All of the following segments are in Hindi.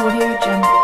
Audio Jungle.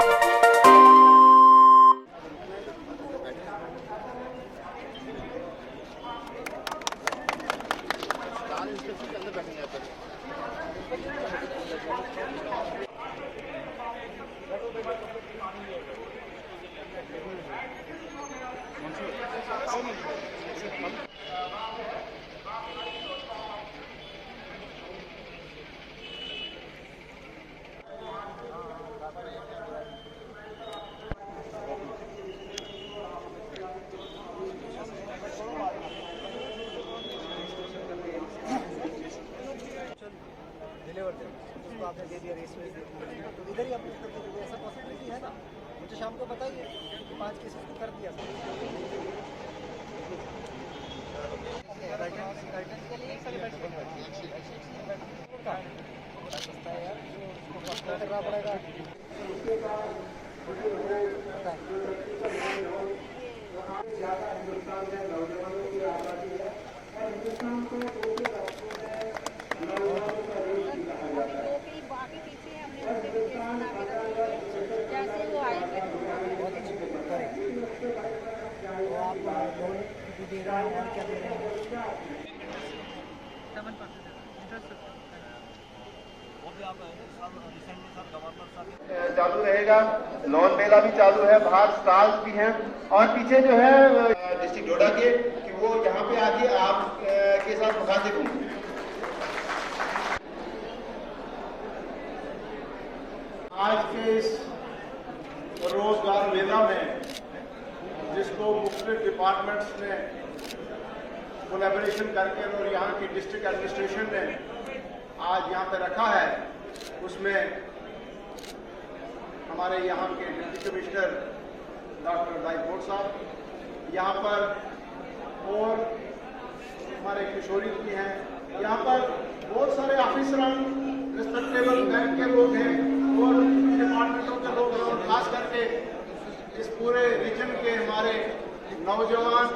उसको आपने दे दिया, रेस में तो इधर ही अपलोड कर दीजिए। ऐसा पॉसिबिलिटी है ना? मुझे शाम को बताइए कि 5 केसेस को कर दिया करना पड़ेगा। हिंदुस्तान में नौजवानों की आबादी है और हिंदुस्तान को चालू रहेगा। लॉन मेला भी चालू है, बाहर स्टॉल्स भी हैं और पीछे जो है डिस्ट्रिक्ट डोडा के कि वो यहाँ पे आके आप के साथ मुखातिब होंगे। आज के इस रोजगार मेला में जिसको मुख्तलिफ डिपार्टमेंट्स ने कोलैबोरेशन करके और यहाँ की डिस्ट्रिक्ट एडमिनिस्ट्रेशन ने आज यहाँ पे रखा है, उसमें हमारे यहाँ के डिप्टी कमिश्नर डॉक्टर रायकोट साहब यहाँ पर और हमारे किशोरी जी हैं, यहाँ पर बहुत सारे ऑफिसरान रिस्पेक्टेबल बैंक के लोग हैं और डिपार्टमेंटों के लोग हैं और खास करके इस पूरे रीजन के हमारे नौजवान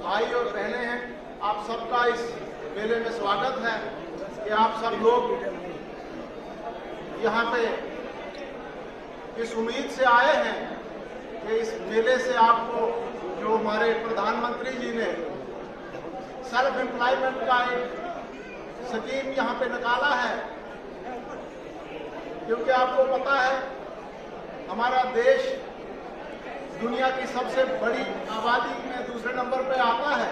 भाई और बहनें हैं। आप सबका इस मेले में स्वागत है कि आप सब लोग यहाँ पे इस उम्मीद से आए हैं कि इस मेले से आपको जो हमारे प्रधानमंत्री जी ने सेल्फ एम्प्लॉयमेंट का एक स्कीम यहाँ पे निकाला है, क्योंकि आपको पता है हमारा देश दुनिया की सबसे बड़ी आबादी में दूसरे नंबर पे आता है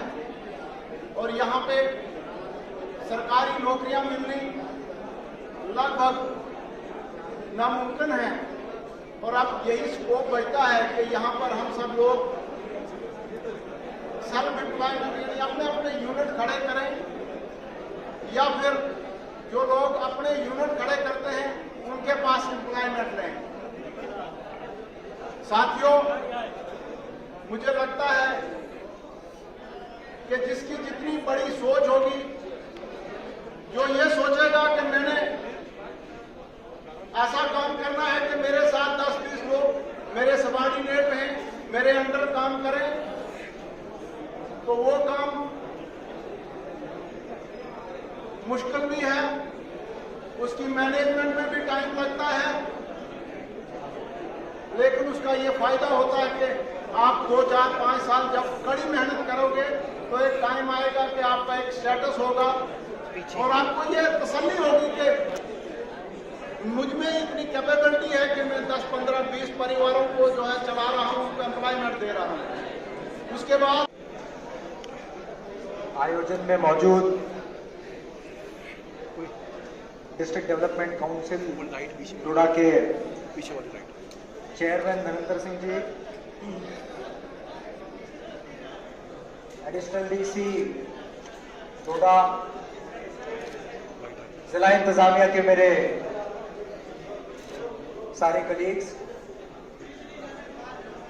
और यहाँ पे सरकारी नौकरियां मिलनी लगभग नामुमकिन है और अब यही स्कोप बचता है कि यहाँ पर हम सब लोग सेल्फ एम्प्लॉयमेंट अपने अपने यूनिट खड़े करें या फिर जो लोग अपने यूनिट खड़े करते हैं उनके पास एम्प्लॉयमेंट लें। साथियों, मुझे लगता है कि जिसकी जितनी बड़ी सोच होगी, जो ये सोचेगा कि मैंने ऐसा काम करना है कि मेरे साथ 10-20 लोग मेरे सबॉर्डिनेट हैं, मेरे अंडर काम करें, तो वो काम मुश्किल भी है, उसकी मैनेजमेंट में भी टाइम लगता है, लेकिन उसका ये फायदा होता है कि आप 2, 4, 5 साल जब कड़ी मेहनत करोगे तो एक टाइम आएगा कि आपका एक स्टेटस होगा और आपको ये तसल्ली होगी कि मुझ में इतनी कैपेबिलिटी है कि मैं 10, 15, 20 परिवारों को जो है चला रहा हूँ, उनको एम्प्लॉयमेंट दे रहा हूँ। उसके बाद आयोजन में मौजूद डिस्ट्रिक्ट डेवलपमेंट काउंसिल डोडा के chairman Narendra Singh ji, additional DC डोडा, जिला इंतजामिया के मेरे सारे कलीग्स,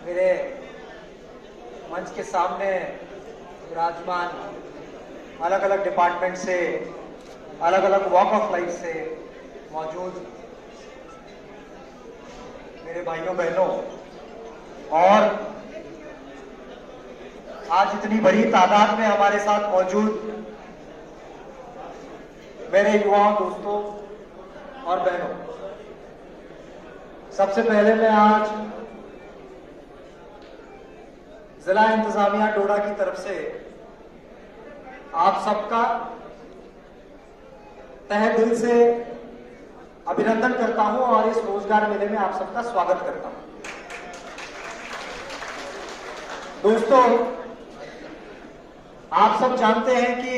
मेरे मंच के सामने विराजमान अलग अलग डिपार्टमेंट से, अलग अलग वॉक ऑफ लाइफ से मौजूद मेरे भाइयों बहनों और आज इतनी बड़ी तादाद में हमारे साथ मौजूद मेरे युवाओं, दोस्तों और बहनों, सबसे पहले मैं आज जिला इंतजामिया डोडा की तरफ से आप सबका तहे दिल से अभिनंदन करता हूं और इस रोजगार मेले में आप सबका स्वागत करता हूं। दोस्तों, आप सब जानते हैं कि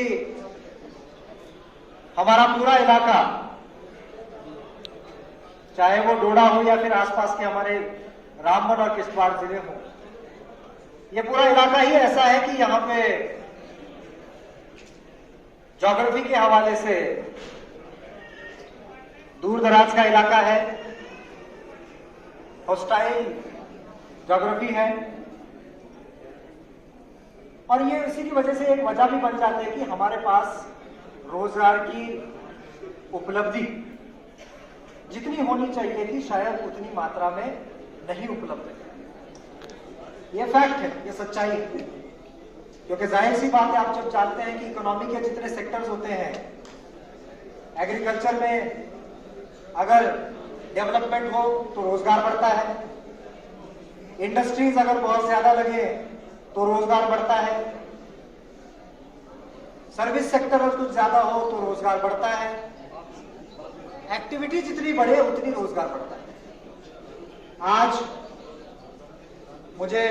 हमारा पूरा इलाका, चाहे वो डोडा हो या फिर आसपास के हमारे रामबन और किश्तवाड़ जिले हो, ये पूरा इलाका ही ऐसा है कि यहां पे ज्योग्राफी के हवाले से दूर दराज का इलाका है, हॉस्टाइल ज्योग्राफी है, और ये इसी की वजह से एक वजह भी बन जाती है कि हमारे पास रोजगार की उपलब्धि जितनी होनी चाहिए थी शायद उतनी मात्रा में नहीं उपलब्ध है। ये फैक्ट है, ये सच्चाई है, क्योंकि जाहिर सी बात है, आप जब जानते हैं कि इकोनॉमी के जितने सेक्टर्स होते हैं, एग्रीकल्चर में अगर डेवलपमेंट हो तो रोजगार बढ़ता है, इंडस्ट्रीज अगर बहुत ज्यादा लगे तो रोजगार बढ़ता है, सर्विस सेक्टर अगर कुछ ज्यादा हो तो रोजगार बढ़ता है, एक्टिविटी जितनी बढ़े उतनी रोजगार बढ़ता है। आज मुझे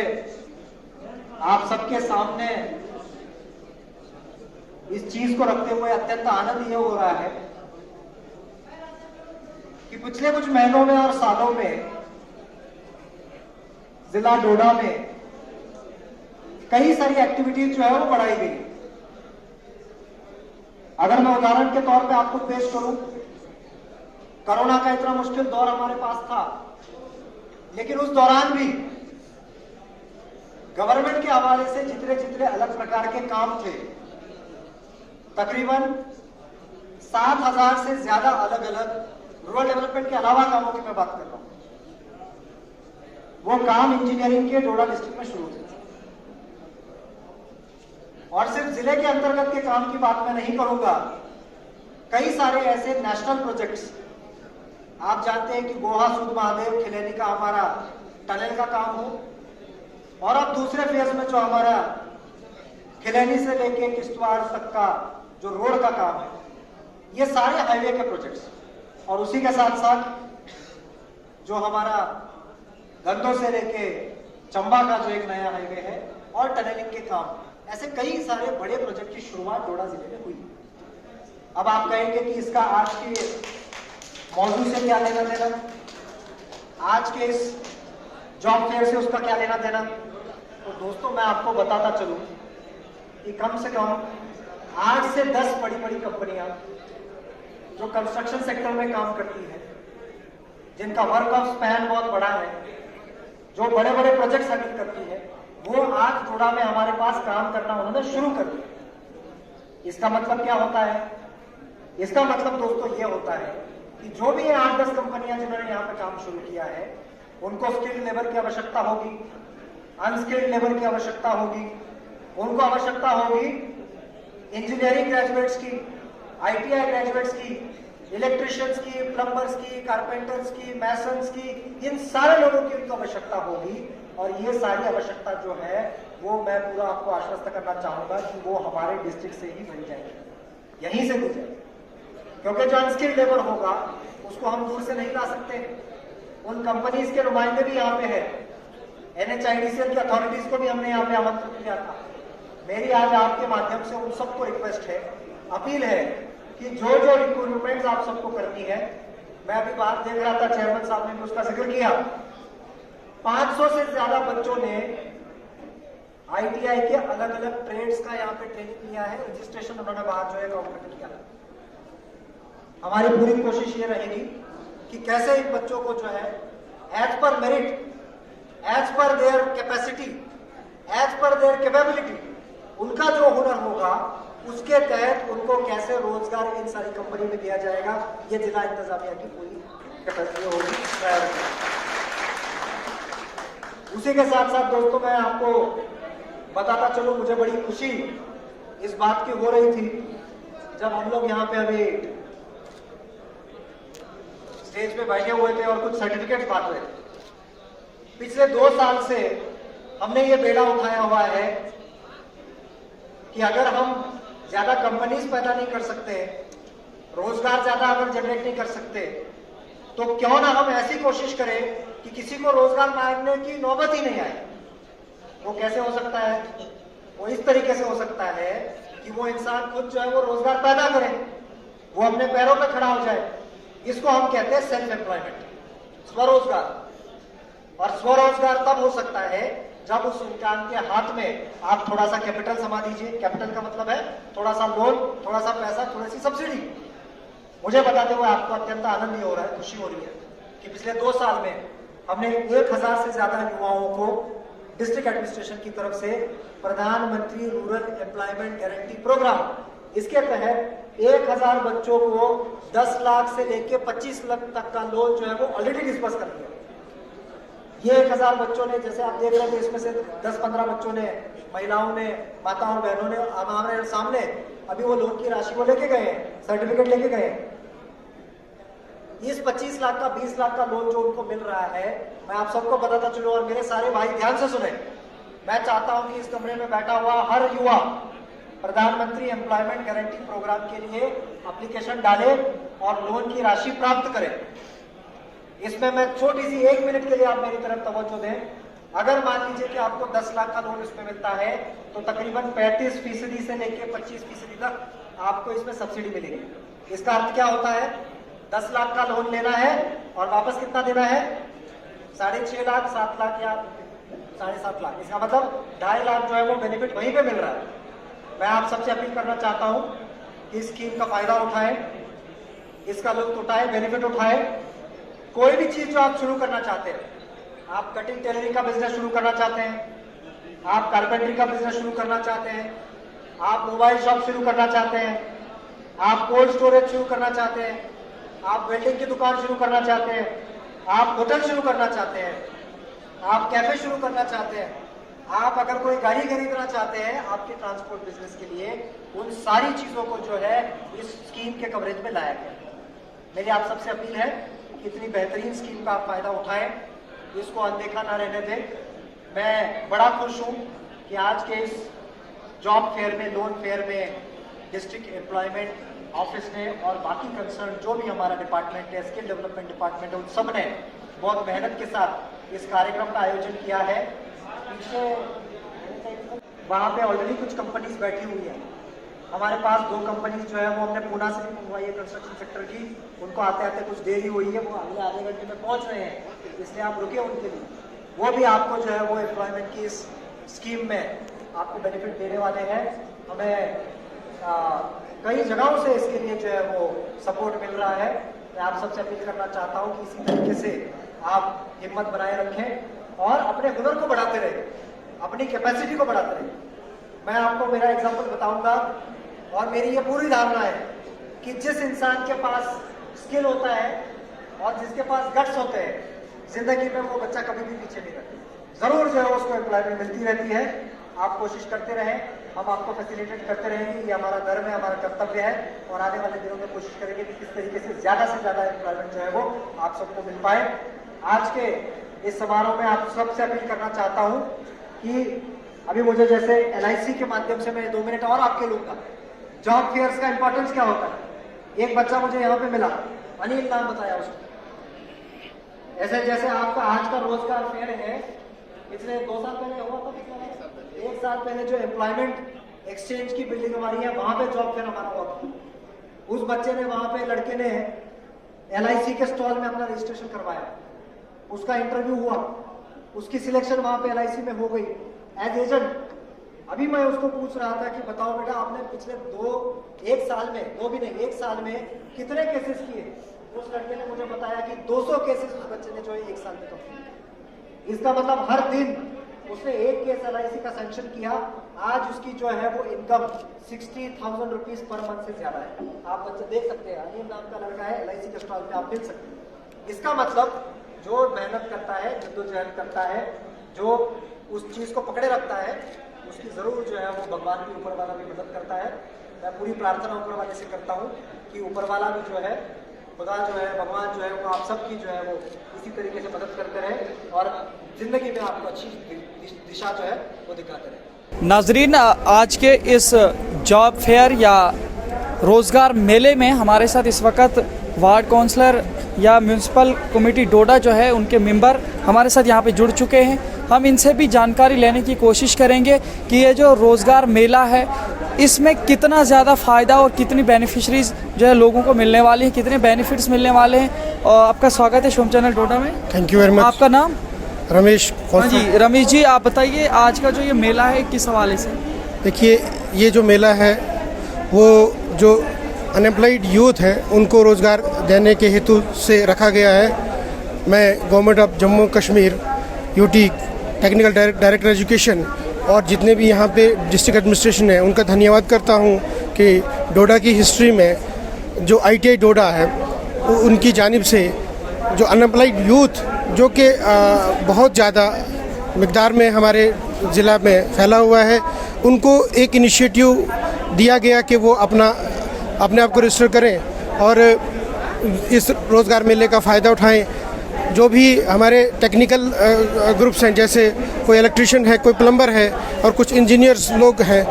आप सबके सामने इस चीज को रखते हुए अत्यंत आनंद ये हो रहा है कि पिछले कुछ महीनों में और सालों में जिला डोडा में कई सारी एक्टिविटीज जो है वो बढ़ाई गई। अगर मैं उदाहरण के तौर पे आपको पेश करूं, कोरोना का इतना मुश्किल दौर हमारे पास था, लेकिन उस दौरान भी गवर्नमेंट के हवाले से जितने जितने अलग प्रकार के काम थे, तकरीबन 7,000 से ज्यादा अलग अलग रूरल डेवलपमेंट के अलावा कामों की मैं बात कर रहा हूं, वो काम इंजीनियरिंग के डोडा डिस्ट्रिक्ट में शुरू थे। और सिर्फ जिले के अंतर्गत के काम की बात मैं नहीं करूंगा, कई सारे ऐसे नेशनल प्रोजेक्ट्स, आप जानते हैं कि गोहा सूद महादेव खिलेनी का हमारा टनल का काम हो, और अब दूसरे फेज में जो हमारा खिलेनी से लेके किश्तवाड़ तक का जो रोड का काम है, ये सारे हाईवे के प्रोजेक्ट्स, और उसी के साथ साथ जो हमारा गंदो से लेके चंबा का जो एक नया हाईवे है और टनलिंग के काम, ऐसे कई सारे बड़े प्रोजेक्ट की शुरुआत डोडा जिले में हुई। अब आप कहेंगे कि इसका आज के मौजूद से क्या लेना देना, आज के इस जॉब फेयर से उसका क्या लेना देना। तो दोस्तों, मैं आपको बताता चलूं कि कम से कम 8 से 10 बड़ी बड़ी कंपनियां जो कंस्ट्रक्शन सेक्टर में काम करती है, जिनका वर्क ऑफ स्पैन बहुत बड़ा है, जो बड़े बड़े प्रोजेक्ट्स हैंडल करती है, वो आज डोडा में हमारे पास काम करना उन्होंने शुरू कर दिया। इसका मतलब क्या होता है? इसका मतलब दोस्तों ये होता है कि जो भी 8-10 कंपनियां जिन्होंने यहाँ पे काम शुरू किया है, उनको स्किल्ड लेबर की आवश्यकता होगी, अनस्किल्ड लेबर की आवश्यकता होगी, उनको आवश्यकता होगी इंजीनियरिंग ग्रेजुएट्स की, ITI ग्रेजुएट्स की, इलेक्ट्रिशियंस की, प्लम्बर्स की, कारपेंटर्स की, मैसन्स की, इन सारे लोगों की उनको आवश्यकता होगी। और ये सारी आवश्यकता जो है वो मैं पूरा आपको आश्वस्त करना चाहूंगा कि वो हमारे डिस्ट्रिक्ट से ही मिल जाएगी, यहीं से मिल जाएगी, क्योंकि जो अनस्किल्ड लेबर होगा उसको हम दूर से नहीं ला सकते। उन कंपनीज के नुमाइंदे भी यहाँ पे है, NHIDCL की अथॉरिटीज को भी हमने यहाँ पे आमंत्रित किया था। मेरी आज आपके माध्यम से उन सबको रिक्वेस्ट है, अपील है कि जो जो रिक्रूटमेंट आप सबको करनी है, मैं अभी बात देख रहा था, चेयरमैन साहब ने भी उसका जिक्र किया, 500 से ज्यादा बच्चों ने ITI के अलग अलग ट्रेड्स का यहाँ पे ट्रेनिंग लिया है, रजिस्ट्रेशन उन्होंने बाहर जो है गवर्नमेंट किया। हमारी पूरी कोशिश ये रहेगी कि कैसे इन बच्चों को जो है as per merit, as per their capacity, as per their capability, उनका जो हुनर होगा उसके तहत उनको कैसे रोजगार इन सारी कंपनी में दिया जाएगा, ये जिला इंतजामिया की पूरी कैपेसिटी होगी। उसी के साथ साथ दोस्तों, मैं आपको बताता चलूं, मुझे बड़ी खुशी इस बात की हो रही थी जब हम लोग यहाँ पे अभी स्टेज पे बैठे हुए थे और कुछ सर्टिफिकेट बांट रहे थे। पिछले 2 साल से हमने ये बेड़ा उठाया हुआ है कि अगर हम ज्यादा कंपनीज पैदा नहीं कर सकते, रोजगार ज्यादा अगर जनरेट नहीं कर सकते, तो क्यों ना हम ऐसी कोशिश करें कि किसी को रोजगार मांगने की नौबत ही नहीं आए। वो कैसे हो सकता है? वो इस तरीके से हो सकता है कि वो इंसान खुद जो है वो रोजगार पैदा करे, वो अपने पैरों पर खड़ा हो जाए। इसको हम कहते हैं सेल्फ एम्प्लॉयमेंट, स्वरोजगार। और स्वरोजगार तब हो सकता है जब उस इंसान के हाथ में आप थोड़ा सा कैपिटल समा दीजिए। कैपिटल का मतलब है थोड़ा सा लोन, थोड़ा सा पैसा, थोड़ी सी सब्सिडी। मुझे बताते हुए आपको अत्यंत आनंद हो रहा है, खुशी हो रही है कि पिछले 2 साल में हमने 1000 से ज्यादा युवाओं को डिस्ट्रिक्ट एडमिनिस्ट्रेशन की तरफ से प्रधानमंत्री रूरल एम्प्लॉयमेंट गारंटी प्रोग्राम, इसके तहत 1000 बच्चों को 10 लाख से लेकर 25 लाख तक का लोन जो है वो ऑलरेडी डिस्बर्स कर दिया। ये 1000 बच्चों ने, जैसे आप देख रहे थे, इसमें से 10-15 बच्चों ने, महिलाओं ने, माताओं बहनों ने हमारे सामने अभी वो लोन की राशि को लेके गए, सर्टिफिकेट लेके गए। इस 25 लाख का 20 लाख का लोन जो उनको मिल रहा है, मैं आप सबको बताता चलूं और मेरे सारे भाई ध्यान से सुने। मैं चाहता हूं कि इस कमरे में बैठा हुआ हर युवा प्रधानमंत्री एम्प्लॉयमेंट गारंटी प्रोग्राम के लिए एप्लीकेशन डाले और लोन की राशि प्राप्त करे। इसमें मैं छोटी सी 1 मिनट के लिए आप मेरी तरफ तवज्जो दें। अगर मान लीजिए कि आपको 10 लाख का लोन इसमें मिलता है तो तकरीबन 35% से लेकर 25% तक आपको इसमें सब्सिडी मिलेगी। इसका अर्थ क्या होता है? 10 लाख का लोन लेना है और वापस कितना देना है? 6.5 लाख, 7 लाख या 7.5 लाख। इसका मतलब 2.5 लाख जो है वो बेनिफिट वहीं पे मिल रहा है। मैं आप सबसे अपील करना चाहता हूं कि इस स्कीम का फायदा उठाएं, इसका लुत्फ उठाएं, बेनिफिट उठाएं। कोई भी चीज जो आप शुरू करना चाहते हैं, आप कटिंग टेलरिंग का बिजनेस शुरू करना चाहते हैं, आप कारपेंटरी का बिजनेस शुरू करना चाहते हैं, आप मोबाइल शॉप शुरू करना चाहते हैं, आप कोल्ड स्टोरेज शुरू करना चाहते हैं, आप वेल्डिंग की दुकान शुरू करना चाहते हैं, आप होटल शुरू करना चाहते हैं, आप कैफे शुरू करना चाहते हैं, आप अगर कोई गाड़ी खरीदना चाहते हैं आपके ट्रांसपोर्ट बिजनेस के लिए, उन सारी चीजों को जो है इस स्कीम के कवरेज में लाया गया। मेरी आप सबसे अपील है कि इतनी बेहतरीन स्कीम का आप फायदा उठाएं, इसको अनदेखा ना रहने दें। मैं बड़ा खुश हूं कि आज के इस जॉब फेयर में, लोन फेयर में डिस्ट्रिक्ट एम्प्लॉयमेंट ऑफिस ने और बाकी कंसर्न जो भी हमारा डिपार्टमेंट है, स्किल डेवलपमेंट डिपार्टमेंट है, उन सब ने बहुत मेहनत के साथ इस कार्यक्रम का आयोजन किया है। पीछे वहाँ पे ऑलरेडी कुछ कंपनीज बैठी हुई है। हमारे पास 2 कंपनीज जो है वो हमने पूना से भी मंगवाई है, कंस्ट्रक्शन सेक्टर की। उनको आते आते कुछ देरी हुई है, वो अगले आधे घंटे में पहुँच रहे हैं, इसलिए आप रुके उनके लिए। वो भी आपको जो है वो एम्प्लॉयमेंट की इस स्कीम में आपको बेनिफिट देने वाले हैं। हमें कई जगहों से इसके लिए जो है वो सपोर्ट मिल रहा है। मैं आप सबसे अपील करना चाहता हूँ कि इसी तरीके से आप हिम्मत बनाए रखें और अपने हुनर को बढ़ाते रहें, अपनी कैपेसिटी को बढ़ाते रहें। मैं आपको मेरा एग्जाम्पल बताऊंगा और मेरी ये पूरी धारणा है कि जिस इंसान के पास स्किल होता है और जिसके पास गट्स होते हैं, जिंदगी में वो बच्चा कभी भी पीछे नहीं रहता। जरूर जो है उसको एम्प्लॉयमेंट मिलती रहती है। आप कोशिश करते रहें, हम आपको फैसिलिटेट करते रहेंगे। ये हमारा धर्म है, हमारा कर्तव्य है और आने वाले दिनों में कोशिश करेंगे कि किस तरीके से ज्यादा एम्प्लॉयमेंट जो है वो आप सबको मिल पाए। आज के इस समारोह में आप सबसे अपील करना चाहता हूँ कि अभी मुझे जैसे LIC के माध्यम से मैं 2 मिनट और आपके लूंगा। जॉब फेयर्स का इंपॉर्टेंस क्या होता है? एक बच्चा मुझे यहाँ पे मिला, अनिल नाम बताया उसने। ऐसे जैसे आपका आज का रोजगार फेयर है, पिछले 2 साल पहले हुआ था, 1 साल पहले जो एम्प्लॉयमेंट एक्सचेंज की बिल्डिंग हमारी है, वहां पे जॉब फेयर हमारा हुआ था। उस बच्चे ने, वहां पे लड़के ने LIC के स्टॉल में अपना रजिस्ट्रेशन करवाया, उसका इंटरव्यू हुआ, उसकी सिलेक्शन वहां पे LIC में हो गई एज एजेंट। अभी मैं उसको पूछ रहा था कि बताओ बेटा, आपने पिछले 1 साल में, 2 भी नहीं, 1 साल में कितने केसेस किए? उस लड़के ने मुझे बताया कि 200 केसेस उस बच्चे ने जो है 1 साल में कंप्लीट किए। इसका मतलब हर दिन उसने 1 केस LIC का सैंक्शन किया। आज उसकी जो है वो इनकम 60,000 रुपीज पर मंथ से ज्यादा है। आप बच्चे देख सकते हैं, अनिल नाम का लड़का है, LIC के स्टॉल पे आप मिल सकते हैं। इसका मतलब जो मेहनत करता है, जद्दोजहद करता है, जो उस चीज को पकड़े रखता है, उसकी जरूर जो है वो भगवान के ऊपर वाला भी मदद करता है। मैं पूरी प्रार्थना ऊपर वाले से करता हूँ कि ऊपर वाला भी जो है खुदा जो है, भगवान जो है, वो आप सबकी जो है वो इसी तरीके से मदद करते रहे और ज़िंदगी में आपको अच्छी दिशा जो है वो दिखाते रहे। नाजरीन, आज के इस जॉब फेयर या रोज़गार मेले में हमारे साथ इस वक्त वार्ड काउंसलर या म्यूनसिपल कमेटी डोडा जो है उनके मेंबर हमारे साथ यहाँ पे जुड़ चुके हैं। हम इनसे भी जानकारी लेने की कोशिश करेंगे कि ये जो रोज़गार मेला है इसमें कितना ज़्यादा फ़ायदा और कितनी बेनिफिशरीज जो है लोगों को मिलने वाली है, कितने बेनिफिट्स मिलने वाले हैं। और आपका स्वागत है शोम चैनल डोडा में। Thank you very much. आपका नाम? रमेश। हाँ जी, रमेश जी, आप बताइए आज का जो ये मेला है किस हवाले से? देखिए, ये जो मेला है वो जो अनएम्प्लॉयड यूथ है उनको रोज़गार देने के हेतु से रखा गया है। मैं government of Jammu Kashmir UT technical director education और जितने भी यहाँ पे डिस्ट्रिक्ट एडमिनिस्ट्रेशन है उनका धन्यवाद करता हूँ कि डोडा की हिस्ट्री में जो ITI डोडा है उनकी जानिब से जो अनएम्प्लॉयड यूथ जो कि बहुत ज़्यादा मिक़दार में हमारे ज़िला में फैला हुआ है, उनको एक इनिशिएटिव दिया गया कि वो अपने आप को रजिस्टर करें और इस रोज़गार मेले का फ़ायदा उठाएं। जो भी हमारे टेक्निकल ग्रुप्स हैं, जैसे कोई इलेक्ट्रिशियन है, कोई प्लम्बर है और कुछ इंजीनियर्स लोग हैं,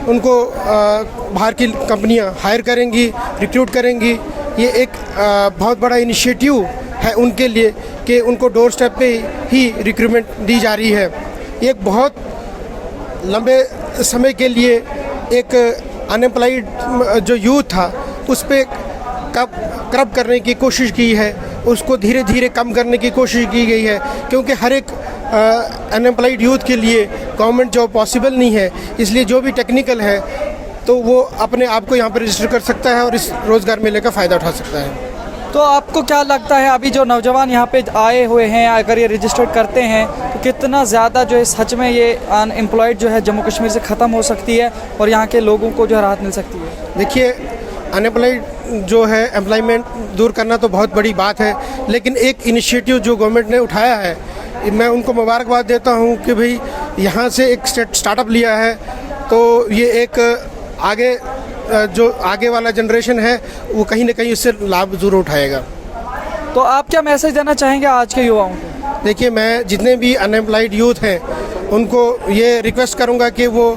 उनको बाहर की कंपनियां हायर करेंगी, रिक्रूट करेंगी। ये एक बहुत बड़ा इनिशिएटिव है उनके लिए कि उनको डोर स्टेप पे ही रिक्रूटमेंट दी जा रही है। ये एक बहुत लंबे समय के लिए एक अनएम्प्लॉयड जो यूथ था उस पर कर्ब करने की कोशिश की है, उसको धीरे धीरे कम करने की कोशिश की गई है, क्योंकि हर एक अनएम्प्लॉयड यूथ के लिए गवर्नमेंट जॉब पॉसिबल नहीं है। इसलिए जो भी टेक्निकल है तो वो अपने आप को यहाँ पर रजिस्टर कर सकता है और इस रोज़गार मेले का फ़ायदा उठा सकता है। तो आपको क्या लगता है अभी जो नौजवान यहाँ पे आए हुए हैं, अगर ये रजिस्टर करते हैं तो कितना ज़्यादा जो है सच में ये अनएम्प्लॉयड जो है जम्मू कश्मीर से ख़त्म हो सकती है और यहाँ के लोगों को जो है राहत मिल सकती है? देखिए, अनएम्प्लॉयड जो है एम्प्लॉयमेंट दूर करना तो बहुत बड़ी बात है, लेकिन एक इनिशिएटिव जो गवर्नमेंट ने उठाया है, मैं उनको मुबारकबाद देता हूँ कि भाई यहाँ से एक स्टार्टअप लिया है, तो ये एक आगे जो आगे वाला जनरेशन है वो कहीं ना कहीं इससे लाभ ज़रूर उठाएगा। तो आप क्या मैसेज देना चाहेंगे आज के युवाओं को? देखिए, मैं जितने भी अनएम्प्लॉयड यूथ हैं उनको ये रिक्वेस्ट करूँगा कि वो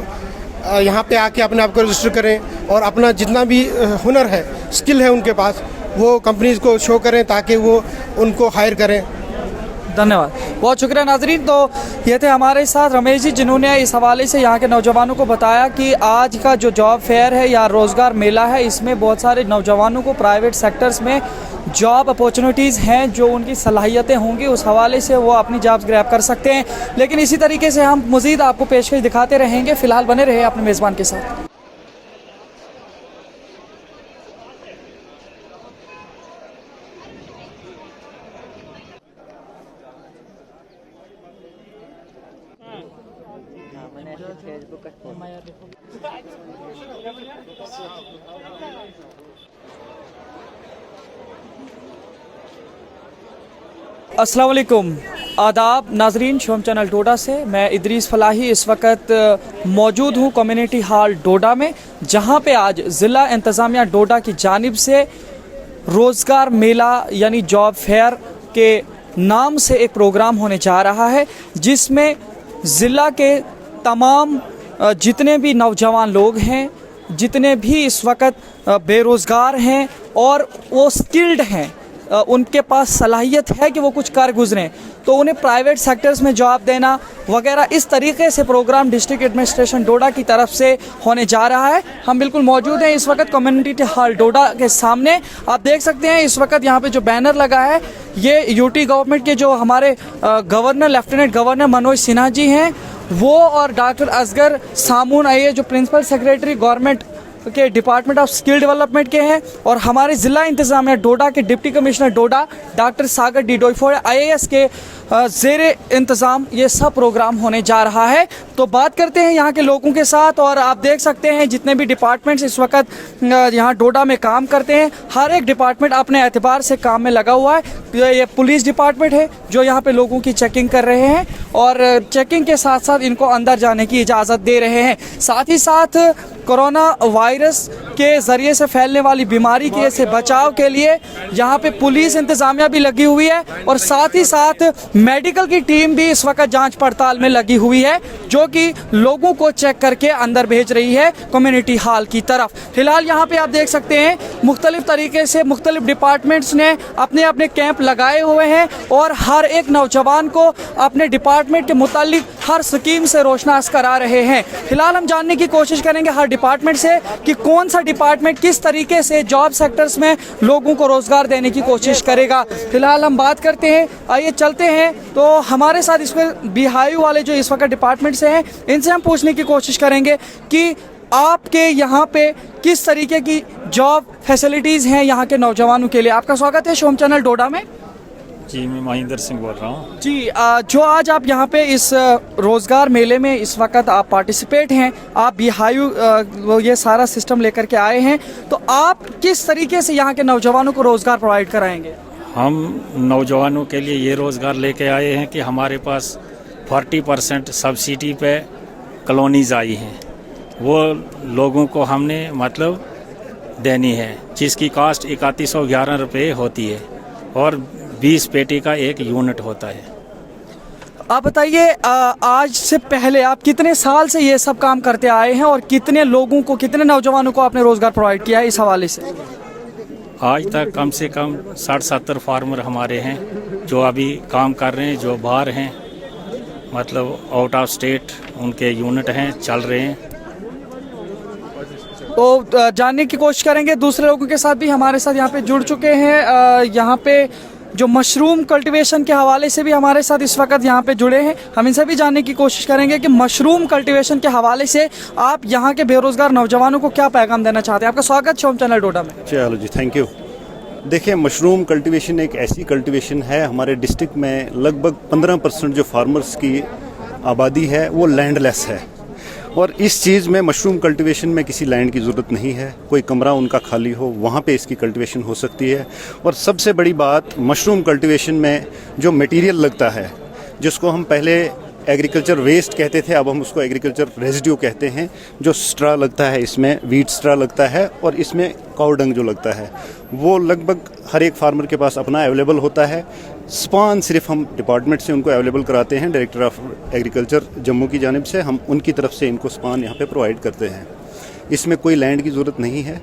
यहाँ पे आके अपने आप को रजिस्टर करें और अपना जितना भी हुनर है, स्किल है उनके पास, वो कंपनीज़ को शो करें ताकि वो उनको हायर करें। धन्यवाद, बहुत शुक्रिया नाजरीन। तो ये थे हमारे साथ रमेश जी, जिन्होंने इस हवाले से यहाँ के नौजवानों को बताया कि आज का जो जॉब फेयर है या रोज़गार मेला है, इसमें बहुत सारे नौजवानों को प्राइवेट सेक्टर्स में जॉब अपॉर्चुनिटीज़ हैं, जो उनकी सलाहियतें होंगी उस हवाले से वो अपनी जॉब्स ग्रैब कर सकते हैं। लेकिन इसी तरीके से हम मज़ीद आपको पेशकश दिखाते रहेंगे। फ़िलहाल बने रहे अपने मेज़बान के साथ। अस्सलाम वालेकुम, आदाब नाजरीन। शोम चैनल डोडा से मैं इदरीस फलाही इस वक्त मौजूद हूँ कम्युनिटी हॉल डोडा में, जहाँ पे आज ज़िला इंतज़ामिया डोडा की जानिब से रोज़गार मेला यानी जॉब फेयर के नाम से एक प्रोग्राम होने जा रहा है, जिसमें ज़िला के तमाम जितने भी नौजवान लोग हैं, जितने भी इस वक्त बेरोज़गार हैं और वो स्किल्ड हैं, उनके पास सलाहियत है कि वो कुछ कर गुजरें, तो उन्हें प्राइवेट सेक्टर्स में जॉब देना वगैरह, इस तरीके से प्रोग्राम डिस्ट्रिक्ट एडमिनिस्ट्रेशन डोडा की तरफ से होने जा रहा है। हम बिल्कुल मौजूद हैं इस वक्त कम्युनिटी हॉल डोडा के सामने। आप देख सकते हैं इस वक्त यहाँ पे जो बैनर लगा है, ये यूटी गवर्नमेंट के जो हमारे governor lieutenant governor Manoj Sinha ji हैं, वो और डॉक्टर असगर सामून आइए जो प्रिंसिपल सेक्रेटरी गवर्नमेंट के डिपार्टमेंट ऑफ स्किल डेवलपमेंट के हैं, और हमारे ज़िला इंतज़ामिया डोडा के deputy commissioner Doda doctor Sagar D Doifode IAS के ज़ेरे इंतज़ाम ये सब प्रोग्राम होने जा रहा है। तो बात करते हैं यहाँ के लोगों के साथ, और आप देख सकते हैं जितने भी डिपार्टमेंट्स इस वक्त यहाँ डोडा में काम करते हैं, हर एक डिपार्टमेंट अपने एतबार से काम में लगा हुआ है। ये पुलिस डिपार्टमेंट है जो यहाँ पे लोगों की चेकिंग कर रहे हैं, और चेकिंग के साथ साथ इनको अंदर जाने की इजाज़त दे रहे हैं। साथ ही साथ कोरोना वायरस के ज़रिए से फैलने वाली बीमारी के से बचाव के लिए यहाँ पे पुलिस इंतज़ामिया भी लगी हुई है और साथ ही साथ मेडिकल की टीम भी इस वक्त जांच पड़ताल में लगी हुई है, जो कि लोगों को चेक करके अंदर भेज रही है कम्युनिटी हॉल की तरफ। फिलहाल यहाँ पे आप देख सकते हैं मुख्तलिफ तरीके से मुख्तलिफ डिपार्टमेंट्स ने अपने अपने कैंप लगाए हुए हैं और हर एक नौजवान को अपने डिपार्टमेंट के मुतालिक हर स्कीम से रोशनास करा रहे हैं। फिलहाल हम जानने की कोशिश करेंगे हर डिपार्टमेंट से कि कौन सा डिपार्टमेंट किस तरीके से जॉब सेक्टर्स में लोगों को रोजगार देने की कोशिश करेगा। फिलहाल हम बात करते हैं, आइए चलते हैं। तो हमारे साथ इसमें बिहायू वाले जो इस वक्त डिपार्टमेंट से हैं, इनसे हम पूछने की कोशिश करेंगे कि आपके यहाँ पे किस तरीके की जॉब फैसिलिटीज़ हैं यहाँ के नौजवानों के लिए। आपका स्वागत है शोम चैनल डोडा में। जी, मैं महेंद्र सिंह बोल रहा हूँ। जी, जो आज आप यहाँ पे इस रोज़गार मेले में इस वक्त आप पार्टिसिपेट हैं, आप बिहायू ये सारा सिस्टम लेकर के आए हैं, तो आप किस तरीके से यहाँ के नौजवानों को रोज़गार प्रोवाइड कराएंगे? हम नौजवानों के लिए ये रोज़गार लेके आए हैं कि हमारे पास 40% सब्सिडी पे कॉलोनीज़ आई हैं, वो लोगों को हमने मतलब देनी है, जिसकी कास्ट 3111 रुपये होती है और 20 पेटी का एक यूनिट होता है। आप बताइए, आज से पहले आप कितने साल से ये सब काम करते आए हैं और कितने लोगों को, कितने नौजवानों को आपने रोज़गार प्रोवाइड किया है इस हवाले से? आज तक कम से कम 60-70 फार्मर हमारे हैं जो अभी काम कर रहे हैं, जो बाहर हैं, मतलब आउट ऑफ स्टेट उनके यूनिट हैं, चल रहे हैं। तो जानने की कोशिश करेंगे दूसरे लोगों के साथ भी हमारे साथ यहाँ पे जुड़ चुके हैं। यहाँ पे जो मशरूम कल्टीवेशन के हवाले से भी हमारे साथ इस वक्त यहाँ पे जुड़े हैं, हम इनसे भी जानने की कोशिश करेंगे कि मशरूम कल्टीवेशन के हवाले से आप यहाँ के बेरोजगार नौजवानों को क्या पैगाम देना चाहते हैं। आपका स्वागत शोम चैनल डोडा में। चलो जी, थैंक यू। देखिए, मशरूम कल्टीवेशन एक ऐसी कल्टीवेशन है, हमारे डिस्ट्रिक्ट में लगभग 15% जो फार्मर्स की आबादी है वो लैंडलेस है और इस चीज़ में मशरूम कल्टीवेशन में किसी लैंड की ज़रूरत नहीं है। कोई कमरा उनका खाली हो, वहाँ पे इसकी कल्टीवेशन हो सकती है। और सबसे बड़ी बात, मशरूम कल्टीवेशन में जो मटेरियल लगता है, जिसको हम पहले एग्रीकल्चर वेस्ट कहते थे, अब हम उसको एग्रीकल्चर रेजिड्यू कहते हैं, जो स्ट्रा लगता है, इसमें वीट स्ट्रा लगता है और इसमें काऊ डंग जो लगता है, वो लगभग हर एक फार्मर के पास अपना अवेलेबल होता है। स्पान सिर्फ हम डिपार्टमेंट से उनको अवेलेबल कराते हैं, डायरेक्टर ऑफ एग्रीकल्चर जम्मू की जानिब से हम उनकी तरफ से इनको स्पान यहाँ पे प्रोवाइड करते हैं। इसमें कोई लैंड की ज़रूरत नहीं है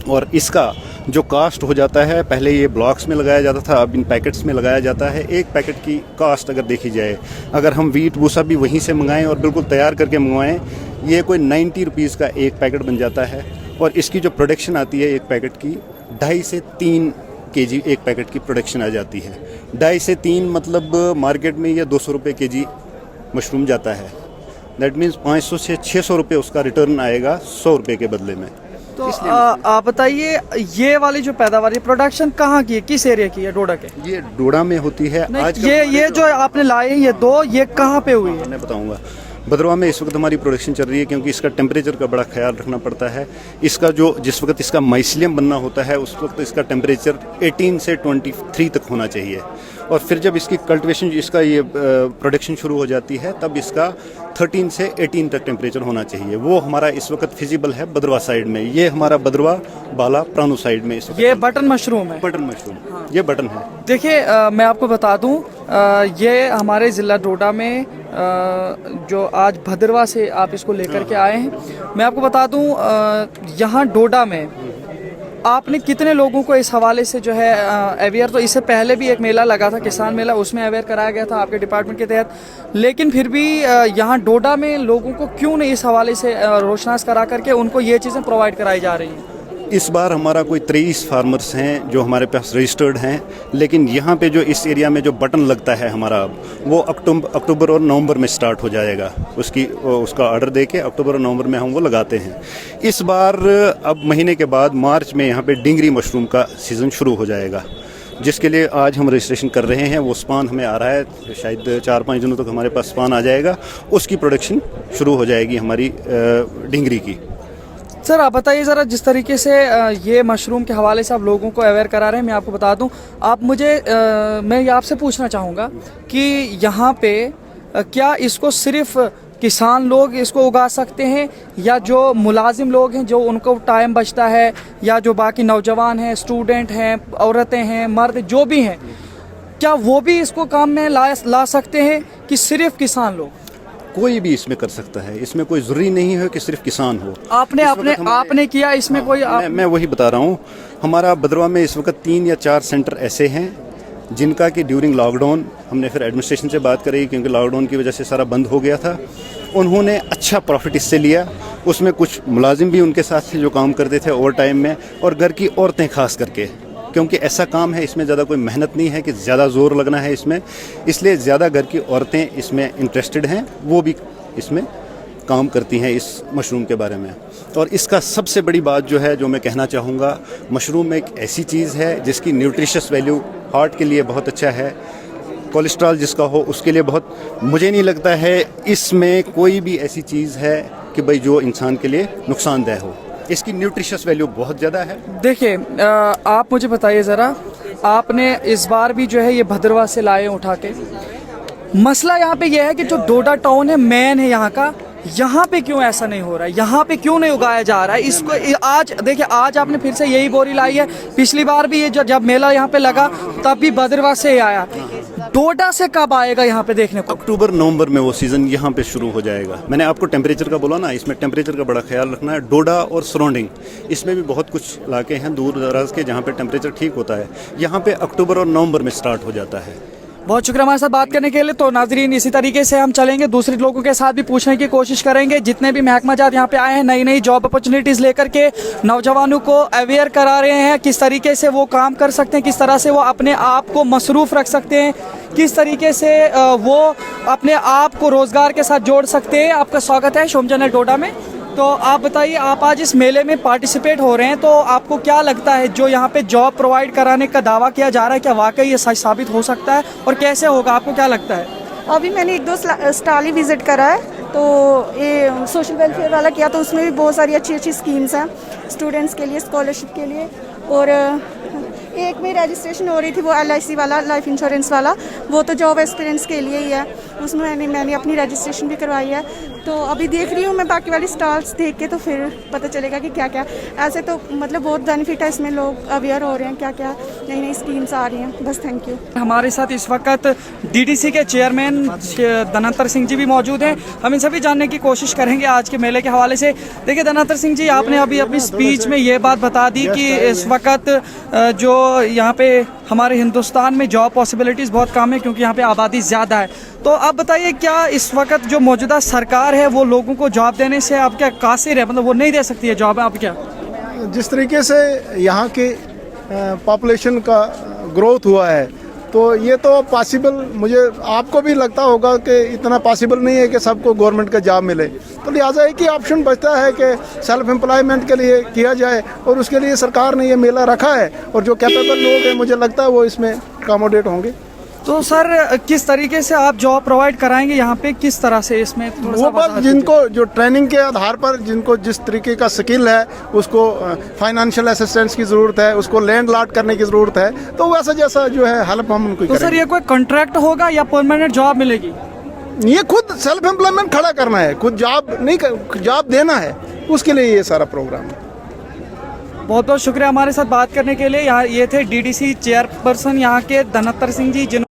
और इसका जो कास्ट हो जाता है, पहले ये ब्लॉक्स में लगाया जाता था, अब इन पैकेट्स में लगाया जाता है। एक पैकेट की कास्ट अगर देखी जाए, अगर हम वीट भूसा भी वहीं से मंगाएं और बिल्कुल तैयार करके मंगवाएं, ये कोई 90 रुपीज़ का एक पैकेट बन जाता है और इसकी जो प्रोडक्शन आती है एक पैकेट की 2.5 से 3 केजी एक पैकेट की प्रोडक्शन आ जाती है। 2.5 से 3 मतलब मार्केट में ये 200 रुपये केजी मशरूम जाता है। दैट मीन्स 500 से 600 रुपये उसका रिटर्न आएगा 100 रुपये के बदले में। तो आप बताइए, ये वाली जो पैदावार, ये प्रोडक्शन कहाँ की है, किस एरिया की है डोडा के? ये डोडा में होती है। आज ये जो आपने लाए हैं ये दो, ये कहाँ पे हुई है? मैं बताऊंगा। भद्रवा में इस वक्त हमारी प्रोडक्शन चल रही है, क्योंकि इसका टेम्परेचर का बड़ा ख्याल रखना पड़ता है। इसका जो जिस वक्त इसका माइसिलियम बनना होता है, उस वक्त इसका टेम्परेचर 18 से 23 तक होना चाहिए और फिर जब इसकी कल्टीवेशन, इसका ये प्रोडक्शन शुरू हो जाती है, तब इसका 13 से 18 तक टेम्परेचर होना चाहिए। वो हमारा इस वक्त फिजिबल है बद्रवा साइड में। ये हमारा बद्रवा बाला प्राणु साइड में इस वक्त ये बटन मशरूम है। बटन मशरूम, ये बटन है। देखिए, मैं आपको बता दूं, ये हमारे ज़िला डोडा में जो आज भद्रवा से आप इसको लेकर के आए हैं, मैं आपको बता दूं, यहाँ डोडा में आपने कितने लोगों को इस हवाले से जो है अवेयर, तो इससे पहले भी एक मेला लगा था, किसान मेला, उसमें अवेयर कराया गया था आपके डिपार्टमेंट के तहत, लेकिन फिर भी यहाँ डोडा में लोगों को क्यों नहीं इस हवाले से रोशनास करा करके उनको ये चीज़ें प्रोवाइड कराई जा रही हैं? इस बार हमारा कोई 23 फार्मर्स हैं जो हमारे पास रजिस्टर्ड हैं, लेकिन यहाँ पे जो इस एरिया में जो बटन लगता है हमारा, वो अक्टूबर और नवंबर में स्टार्ट हो जाएगा। उसका ऑर्डर देके अक्टूबर और नवंबर में हम वो लगाते हैं। इस बार अब महीने के बाद मार्च में यहाँ पे डिंगरी मशरूम का सीज़न शुरू हो जाएगा, जिसके लिए आज हम रजिस्ट्रेशन कर रहे हैं। वो स्पान हमें आ रहा है, शायद 4-5 दिनों तक हमारे पास स्पान आ जाएगा, उसकी प्रोडक्शन शुरू हो जाएगी हमारी डिंगरी की। सर, आप बताइए ज़रा, जिस तरीके से ये मशरूम के हवाले से आप लोगों को अवेयर करा रहे हैं, मैं आपको बता दूं, मैं ये आपसे पूछना चाहूँगा कि यहाँ पे क्या इसको सिर्फ किसान लोग इसको उगा सकते हैं या जो मुलाजिम लोग हैं जो उनको टाइम बचता है या जो बाकी नौजवान हैं, स्टूडेंट हैं, औरतें हैं, मर्द जो भी हैं, क्या वो भी इसको काम में ला सकते हैं कि सिर्फ किसान लोग? कोई भी इसमें कर सकता है, इसमें कोई ज़रूरी नहीं है कि सिर्फ किसान हो। आपने किया इसमें कोई मैं वही बता रहा हूँ। हमारा भद्रवाह में इस वक्त 3 या 4 सेंटर ऐसे हैं जिनका कि ड्यूरिंग लॉकडाउन हमने फिर एडमिनिस्ट्रेशन से बात करी, क्योंकि लॉकडाउन की वजह से सारा बंद हो गया था। उन्होंने अच्छा प्रॉफिट इससे लिया। उसमें कुछ मुलाजिम भी उनके साथ थे जो काम करते थे ओवर टाइम में, और घर की औरतें खास करके, क्योंकि ऐसा काम है इसमें ज़्यादा कोई मेहनत नहीं है कि ज़्यादा ज़ोर लगना है इसमें, इसलिए ज़्यादा घर की औरतें इसमें इंटरेस्टेड हैं, वो भी इसमें काम करती हैं इस मशरूम के बारे में। और इसका सबसे बड़ी बात जो है, जो मैं कहना चाहूँगा, मशरूम एक ऐसी चीज़ है जिसकी न्यूट्रिशियस वैल्यू हार्ट के लिए बहुत अच्छा है, कोलेस्ट्रॉल जिसका हो उसके लिए बहुत, मुझे नहीं लगता है इसमें कोई भी ऐसी चीज़ है कि भाई जो इंसान के लिए नुकसानदेह हो। इसकी न्यूट्रिशियस वैल्यू बहुत ज़्यादा है। देखिए, आप मुझे बताइए ज़रा, आपने इस बार भी जो है ये भद्रवाह से लाए उठा के, मसला यहाँ पे यह है कि जो डोडा टाउन है मेन है यहाँ का, यहाँ पे क्यों ऐसा नहीं हो रहा है? यहाँ पे क्यों नहीं उगाया जा रहा है इसको? आज देखिए, आज आपने फिर से यही बोरी लाई है, पिछली बार भी ये जब मेला यहाँ पे लगा तब भी भद्रवाह से ही आया। डोडा से कब आएगा यहाँ पे देखने को? अक्टूबर नवंबर में वो सीज़न यहाँ पे शुरू हो जाएगा। मैंने आपको टेम्परेचर का बोला ना, इसमें टेम्परेचर का बड़ा ख्याल रखना है। डोडा और सराउंडिंग, इसमें भी बहुत कुछ इलाके हैं दूर दराज के जहाँ पे टेम्परेचर ठीक होता है। यहाँ पे अक्टूबर और नवंबर में स्टार्ट हो जाता है। बहुत शुक्रिया हमारे साथ बात करने के लिए। तो नाजरीन, इसी तरीके से हम चलेंगे, दूसरे लोगों के साथ भी पूछने की कोशिश करेंगे। जितने भी महकमा जात यहाँ पे आए हैं, नई नई जॉब अपॉर्चुनिटीज़ लेकर के नौजवानों को अवेयर करा रहे हैं, किस तरीके से वो काम कर सकते हैं, किस तरह से वो अपने आप को मसरूफ़ रख सकते हैं, किस तरीके से वो अपने आप को रोज़गार के साथ जोड़ सकते हैं। आपका स्वागत है शोम चैनल डोडा में। तो आप बताइए, आप आज इस मेले में पार्टिसिपेट हो रहे हैं, तो आपको क्या लगता है जो यहाँ पे जॉब प्रोवाइड कराने का दावा किया जा रहा है, क्या वाकई ये सच साबित हो सकता है और कैसे होगा, आपको क्या लगता है? अभी मैंने 1-2 स्टॉल ही विज़िट करा है, तो ये सोशल वेलफेयर वाला किया, तो उसमें भी बहुत सारी अच्छी अच्छी स्कीम्स हैं स्टूडेंट्स के लिए, स्कॉलरशिप के लिए। और एक में रजिस्ट्रेशन हो रही थी वो LIC वाला, लाइफ इंश्योरेंस वाला, वो तो जॉब एक्सपीरियंस के लिए ही है, उसमें मैंने अपनी रजिस्ट्रेशन भी करवाई है। तो अभी देख रही हूँ मैं बाकी वाली स्टॉल्स देख के, तो फिर पता चलेगा कि क्या क्या। ऐसे तो मतलब बहुत बेनिफिट है इसमें, लोग अवेयर हो रहे हैं, क्या क्या नई नई स्कीम्स आ रही हैं। बस थैंक यू। हमारे साथ इस वक्त DDC के चेयरमैन धनंतर सिंह जी भी मौजूद हैं। हम इन सभी जानने की कोशिश करेंगे आज के मेले के हवाले से। देखिए धनंतर सिंह जी, आपने अभी अपनी स्पीच में ये बात बता दी कि इस वक्त जो यहाँ पे हमारे हिंदुस्तान में जॉब पॉसिबिलिटीज़ बहुत कम है क्योंकि यहाँ पे आबादी ज़्यादा है। तो आप बताइए, क्या इस वक्त जो मौजूदा सरकार है वो लोगों को जॉब देने से आप क्या कासिर है, मतलब वो नहीं दे सकती है जॉब? आप क्या, जिस तरीके से यहाँ के पॉपुलेशन का ग्रोथ हुआ है, तो ये तो पॉसिबल, मुझे आपको भी लगता होगा कि इतना पॉसिबल नहीं है कि सबको गवर्नमेंट का जॉब मिले। तो लिहाजा एक ही ऑप्शन बचता है कि सेल्फ एम्प्लॉयमेंट के लिए किया जाए, और उसके लिए सरकार ने ये मेला रखा है, और जो कैपेबल लोग हैं मुझे लगता है वो इसमें अकोमोडेट होंगे। तो सर, किस तरीके से आप जॉब प्रोवाइड कराएंगे यहाँ पे, किस तरह से इसमें थोड़ा सा वो बस जिनको जो ट्रेनिंग के आधार पर जिनको जिस तरीके का स्किल है, उसको फाइनेंशियल असिस्टेंस की ज़रूरत है, उसको लैंड लॉट करने की ज़रूरत है, तो वैसा जैसा जो है हेल्प हम उनको तो करेंगे। सर, ये कोई कॉन्ट्रैक्ट होगा या परमानेंट जॉब मिलेगी? ये खुद सेल्फ एम्प्लॉयमेंट खड़ा करना है, खुद जॉब नहीं, जॉब देना है, उसके लिए ये सारा प्रोग्राम है। बहुत बहुत शुक्रिया हमारे साथ बात करने के लिए। यहाँ ये थे DDC चेयरपर्सन यहाँ के धनंतर सिंह जी, जिन